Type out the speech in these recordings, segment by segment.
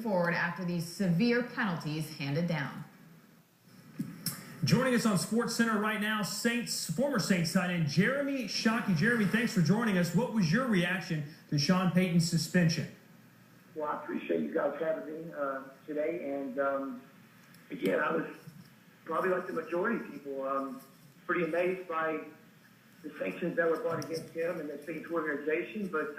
forward after these severe penalties handed down. Joining us on SportsCenter right now, former Saints tight end Jeremy Shockey. Jeremy, thanks for joining us. What was your reaction to Sean Payton's suspension? Well, I appreciate you guys having me today. And again, I was probably like the majority of people, pretty amazed by the sanctions that were brought against him and the Saints organization. But,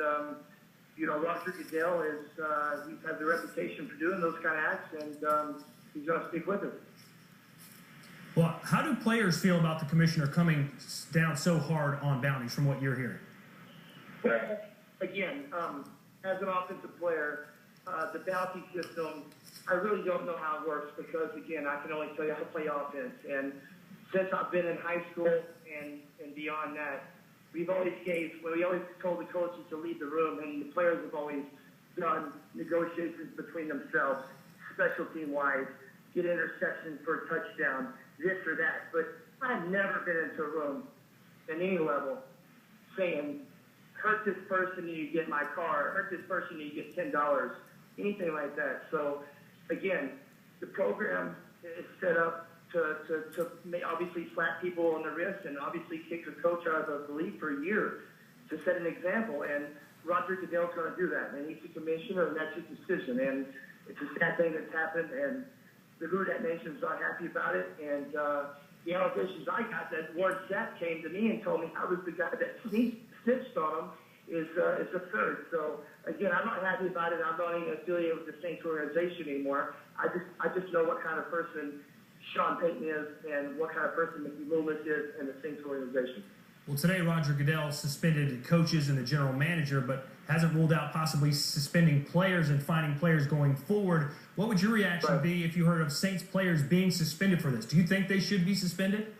Roger Goodell he has a reputation for doing those kind of acts, and he's going to stick with it. Well, how do players feel about the commissioner coming down so hard on bounties from what you're hearing? Well, again, as an offensive player, the bounty system, I really don't know how it works because, again, I can only tell you how to play offense. And since I've been in high school and beyond that, we always told the coaches to leave the room, and the players have always done negotiations between themselves, special team-wise, get interceptions for a touchdown, this or that. But I've never been into a room at any level saying, hurt this person and you get my car, hurt this person and you get $10, anything like that. So, again, the program is set up to obviously slap people on the wrist and obviously kick a coach out of the league for a year to set an example. And Roger Goodell's going to do that. And he's the commissioner, and that's his decision. And it's a sad thing that's happened, and the Who Dat Nation's not happy about it. And the allegations I got that Warren Sapp came to me and told me I was the guy that snitched on him is absurd. So, again, I'm not happy about it. I'm not even affiliated with the Saints organization anymore. I just know what kind of person Sean Payton is and what kind of person Mickey Loomis is in the Saints organization. Well, today Roger Goodell suspended coaches and the general manager, but hasn't ruled out possibly suspending players and fining players going forward. What would your reaction be if you heard of Saints players being suspended for this? Do you think they should be suspended?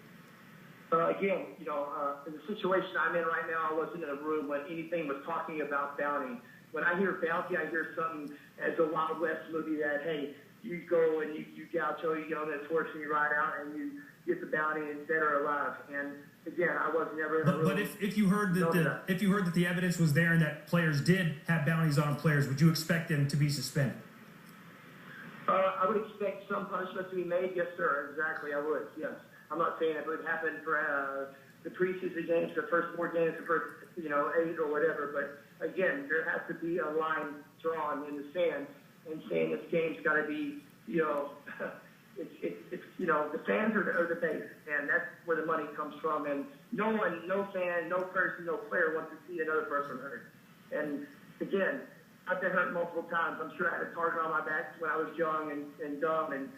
Again, in the situation I'm in right now, I wasn't in a room when anything was talking about bounty. When I hear bounty, I hear something as a Wild West movie that, hey, you go and you gaucho, you get on this horse and you ride out and you get the bounty and dead or alive. And again, I was never in a room. But if you heard that the evidence was there and that players did have bounties on players, would you expect them to be suspended? I would expect some punishment to be made. Yes, sir. Exactly, I would. Yes. I'm not saying it would happen for the preseason games, the first 4 games, the first 8 or whatever. But again, there has to be a line drawn in the sand and saying this game's got to be, it's the fans are the base, and that's where the money comes from. And no fan, no person, no player wants to see another person hurt. And again, I've been hurt multiple times. I'm sure I had a target on my back when I was young and dumb and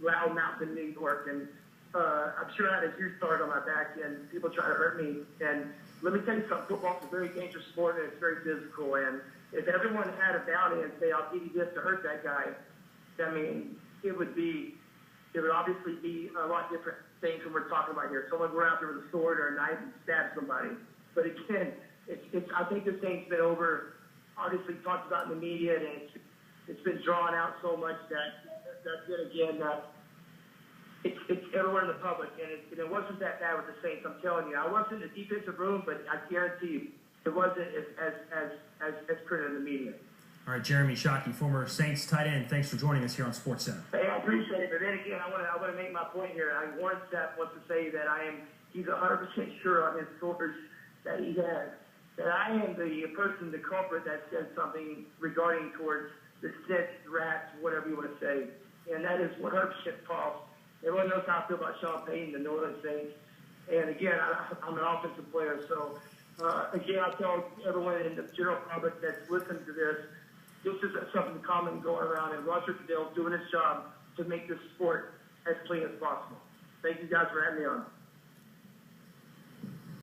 loudmouth in New York. And I'm sure I had a huge target on my back, and people try to hurt me. And let me tell you something, football's a very dangerous sport, and it's very physical. And if everyone had a bounty and say, I'll give you this to hurt that guy, I mean, it would obviously be a lot different things than we're talking about here. Someone go out there with a sword or a knife and stab somebody. But again, I think this thing's been obviously talked about in the media, and it's been drawn out so much that it's everywhere in the public, and it wasn't that bad with the Saints. I'm telling you, I wasn't in the defensive room, but I guarantee you, it wasn't as printed in the media. All right, Jeremy Shockey, former Saints tight end. Thanks for joining us here on SportsCenter. Hey, I appreciate it. But then again, I want to make my point here. Warren Sapp wants to say that he's 100% sure on his source that he has, that I am the person, the culprit that said something regarding towards the snitch, rats, whatever you want to say. And that is 100% false. Everyone knows how I feel about Sean Payton, the New Orleans Saints. And again, I'm an offensive player. So, again, I tell everyone in the general public that's listening to this is something common going around. And Roger Goodell's doing his job to make this sport as clean as possible. Thank you guys for having me on.